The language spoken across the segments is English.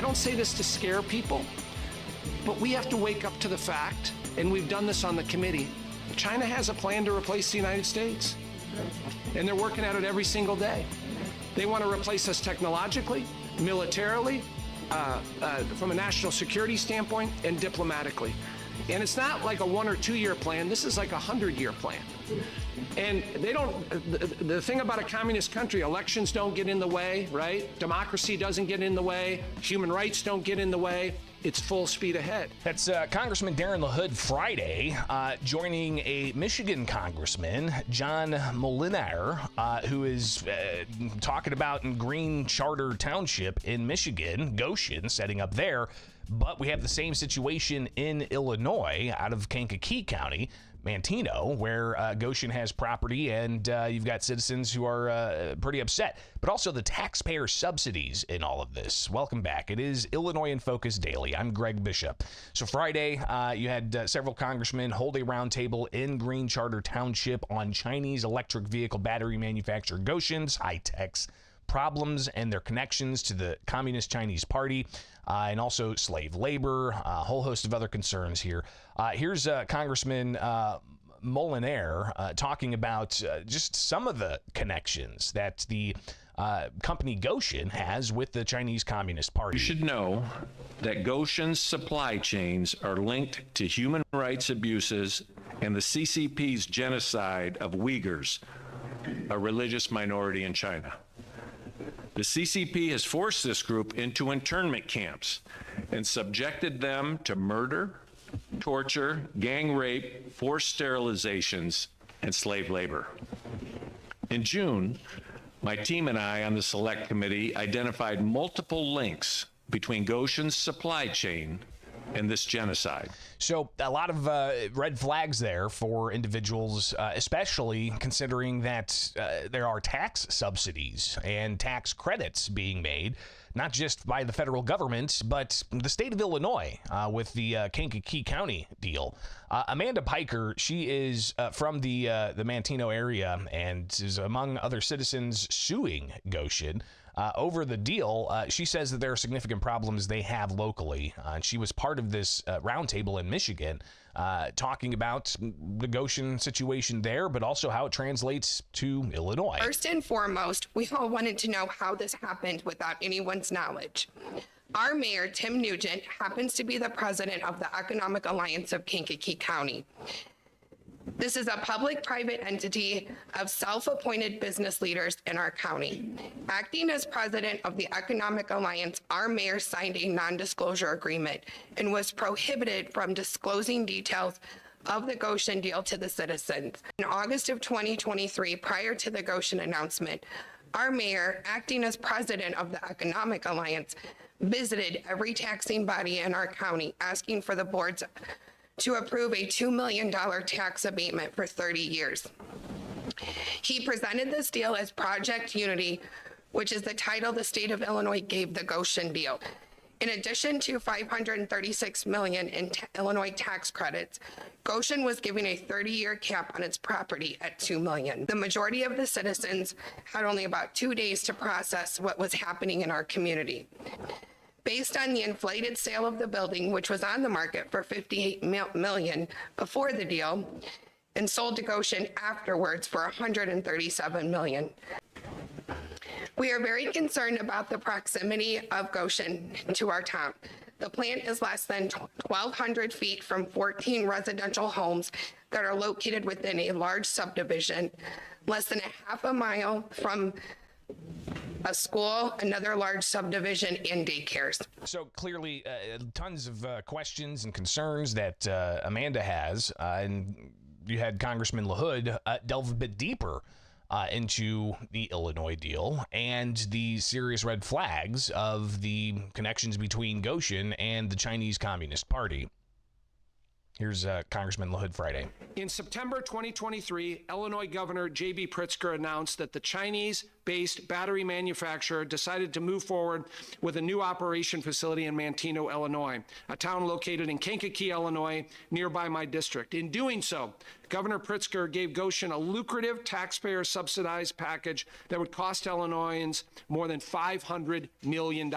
I don't say this to scare people, but we have to wake up to the fact, and we've done this on the committee, China has a plan to replace the United States. And they're working at it every single day. They want to replace us technologically, militarily, from a national security standpoint, and diplomatically. And it's not like a 1 or 2 year plan. This is like a 100-year plan. And they don't, the thing about a communist country, elections don't get in the way, right? Democracy doesn't get in the way. Human rights don't get in the way. It's full speed ahead. That's Congressman Le Hood Friday, joining a Michigan congressman, John Molinaire, who is talking about in Green Charter Township in Michigan, Gotion, setting up there. But we have the same situation in Illinois, out of Kankakee County, Manteno, where Gotion has property, and you've got citizens who are pretty upset. But also the taxpayer subsidies in all of this. Welcome back. It is Illinois in Focus Daily. I'm Greg Bishop. So Friday, you had several congressmen hold a roundtable in Green Charter Township on Chinese electric vehicle battery manufacturer Gotion's high-tech's problems and their connections to the Communist Chinese Party, and also slave labor, a whole host of other concerns here. Here's Congressman Molinaire talking about just some of the connections that the company Gotion has with the Chinese Communist Party. You should know that Gotion's supply chains are linked to human rights abuses and the CCP's genocide of Uyghurs, a religious minority in China. The CCP has forced this group into internment camps and subjected them to murder, torture, gang rape, forced sterilizations, and slave labor. In June, my team and I on the Select Committee identified multiple links between Gotion's supply chain and this genocide. So a lot of red flags there for individuals, especially considering that there are tax subsidies and tax credits being made, not just by the federal government, but the state of Illinois with the Kankakee County deal. Amanda Piker, she is from the Manteno area and is among other citizens suing Gotion over the deal. She says that there are significant problems they have locally. And she was part of this roundtable in Michigan talking about the Gotion situation there, but also how it translates to Illinois. First and foremost, we all wanted to know how this happened without anyone's knowledge. Our mayor, Tim Nugent, happens to be the president of the Economic Alliance of Kankakee County. This is a public-private entity of self-appointed business leaders in our county. Acting as president of the Economic Alliance, our mayor signed a non-disclosure agreement and was prohibited from disclosing details of the Gotion deal to the citizens. In August of 2023, prior to the Gotion announcement, our mayor, acting as president of the Economic Alliance, visited every taxing body in our county, asking for the boards to approve a $2 million tax abatement for 30 years. He presented this deal as Project Unity, which is the title the state of Illinois gave the Gotion deal. In addition to $536 million in Illinois tax credits, Gotion was given a 30-year cap on its property at $2 million. The majority of the citizens had only about 2 days to process what was happening in our community. Based on the inflated sale of the building, which was on the market for $58 million before the deal, and sold to Gotion afterwards for $137 million. We are very concerned about the proximity of Gotion to our town. The plant is less than 1,200 feet from 14 residential homes that are located within a large subdivision, less than a half a mile from a school, another large subdivision, and daycares. So clearly, tons of questions and concerns that Amanda has, and you had Congressman Le Hood delve a bit deeper into the Illinois deal and the serious red flags of the connections between Gotion and the Chinese Communist Party. Here's Congressman Le Hood Friday. In September 2023, Illinois Governor J.B. Pritzker announced that the Chinese-based battery manufacturer decided to move forward with a new operation facility in Manteno, Illinois, a town located in Kankakee, Illinois, nearby my district. In doing so, Governor Pritzker gave Gotion a lucrative taxpayer-subsidized package that would cost Illinoisans more than $500 million.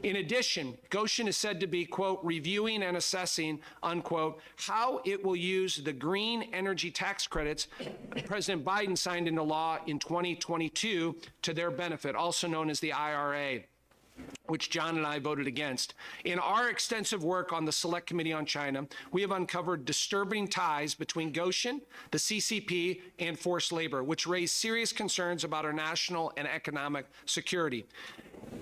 In addition, Gotion is said to be, quote, reviewing and assessing, unquote, how it will use the green energy tax credits President Biden signed into law in 2022 to their benefit, also known as the IRA, which John and I voted against. In our extensive work on the Select Committee on China, we have uncovered disturbing ties between Gotion, the CCP, and forced labor, which raise serious concerns about our national and economic security.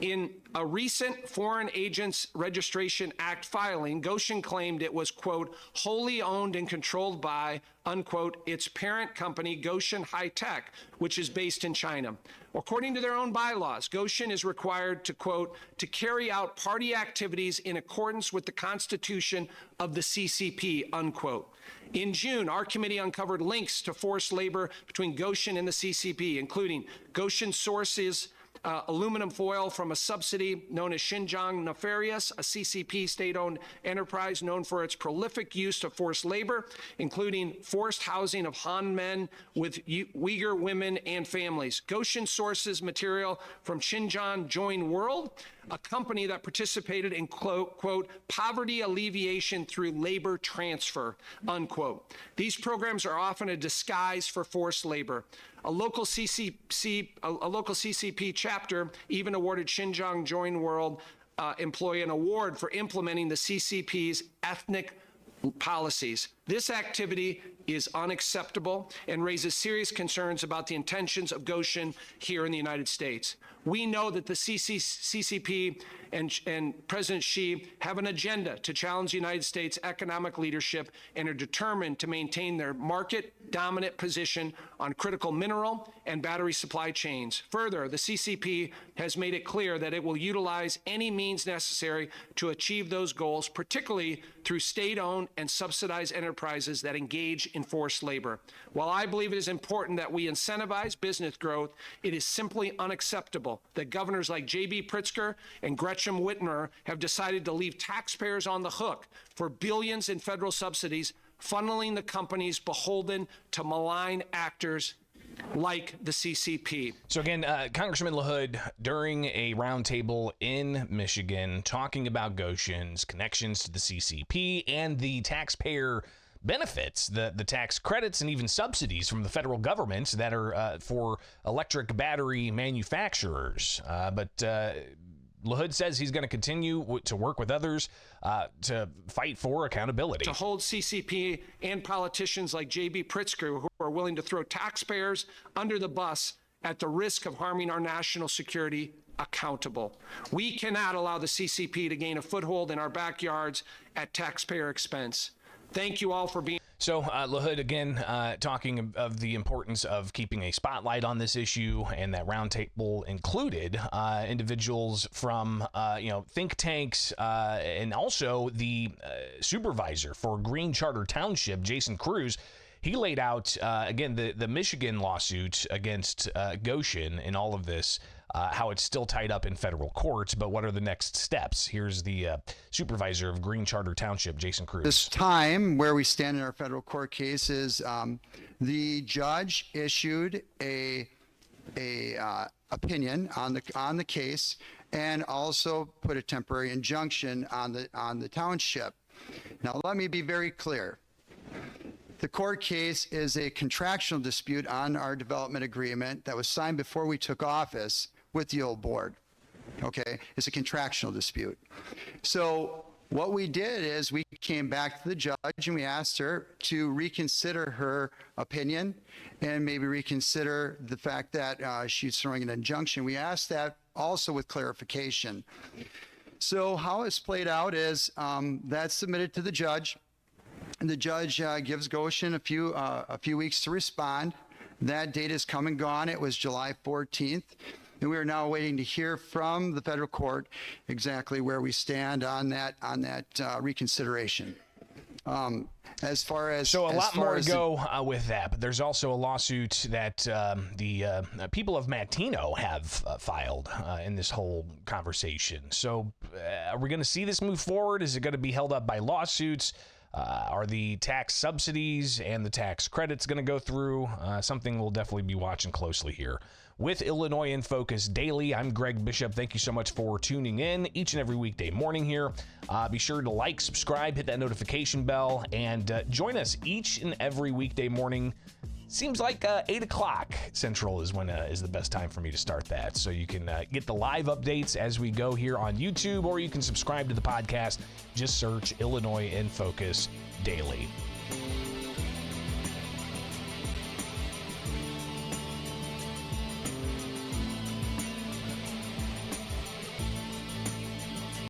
In a recent Foreign Agents Registration Act filing, Gotion claimed it was, quote, wholly owned and controlled by, unquote, its parent company, Gotion High Tech, which is based in China. According to their own bylaws, Gotion is required to, quote, to carry out party activities in accordance with the Constitution of the CCP, unquote. In June, our committee uncovered links to forced labor between Gotion and the CCP, including Gotion sources aluminum foil from a subsidy known as Xinjiang Nefarious, a CCP state-owned enterprise known for its prolific use of forced labor, including forced housing of Han men with Uyghur women and families. Gotion sources material from Xinjiang Join World, a company that participated in, quote, poverty alleviation through labor transfer, unquote. These programs are often a disguise for forced labor. A local CCP chapter even awarded Xinjiang Join World employee an award for implementing the CCP's ethnic policies. This activity is unacceptable and raises serious concerns about the intentions of Gotion here in the United States. We know that the CCP and President Xi have an agenda to challenge the United States' economic leadership and are determined to maintain their market-dominant position on critical mineral and battery supply chains. Further, the CCP has made it clear that it will utilize any means necessary to achieve those goals, particularly through state-owned and subsidized enterprises that engage in forced labor. While I believe it is important that we incentivize business growth, it is simply unacceptable that governors like J.B. Pritzker and Gretchen Whitmer have decided to leave taxpayers on the hook for billions in federal subsidies, funneling the companies beholden to malign actors like the CCP. So again, Congressman Le Hood, during a roundtable in Michigan, talking about Gotion's connections to the CCP and the taxpayer benefits, the tax credits and even subsidies from the federal government that are for electric battery manufacturers. But Le Hood says he's going to continue to work with others to fight for accountability. To hold CCP and politicians like J.B. Pritzker, who are willing to throw taxpayers under the bus at the risk of harming our national security, accountable. We cannot allow the CCP to gain a foothold in our backyards at taxpayer expense. Thank you all for being. So Le Hood, again, talking of the importance of keeping a spotlight on this issue, and that roundtable included individuals from, think tanks, and also the supervisor for Green Charter Township, Jason Cruz. He laid out, again, the Michigan lawsuit against Gotion in all of this, how it's still tied up in federal courts, but what are the next steps? Here's the supervisor of Green Charter Township, Jason Cruz. This time, where we stand in our federal court case is the judge issued a opinion on the case, and also put a temporary injunction on the township. Now, let me be very clear. The court case is a contractual dispute on our development agreement that was signed before we took office with the old board. Okay, it's a contractual dispute. So what we did is we came back to the judge and we asked her to reconsider her opinion and maybe reconsider the fact that she's throwing an injunction. We asked that also with clarification. So how it's played out is that's submitted to the judge. And the judge gives Gotion a few weeks to respond. That date is come and gone. It was July 14th. And we are now waiting to hear from the federal court exactly where we stand on that reconsideration. As far as so a lot more to go with that, but there's also a lawsuit that the people of Matino have filed in this whole conversation. So are we going to see this move forward? Is it going to be held up by lawsuits? Are the tax subsidies and the tax credits going to go through? Something we'll definitely be watching closely here with Illinois in Focus Daily. I'm Greg Bishop. Thank you so much for tuning in each and every weekday morning here. Be sure to like, subscribe, hit that notification bell, and join us each and every weekday morning. Seems like 8 o'clock Central is when is the best time for me to start that. So you can get the live updates as we go here on YouTube, or you can subscribe to the podcast. Just search Illinois in Focus Daily.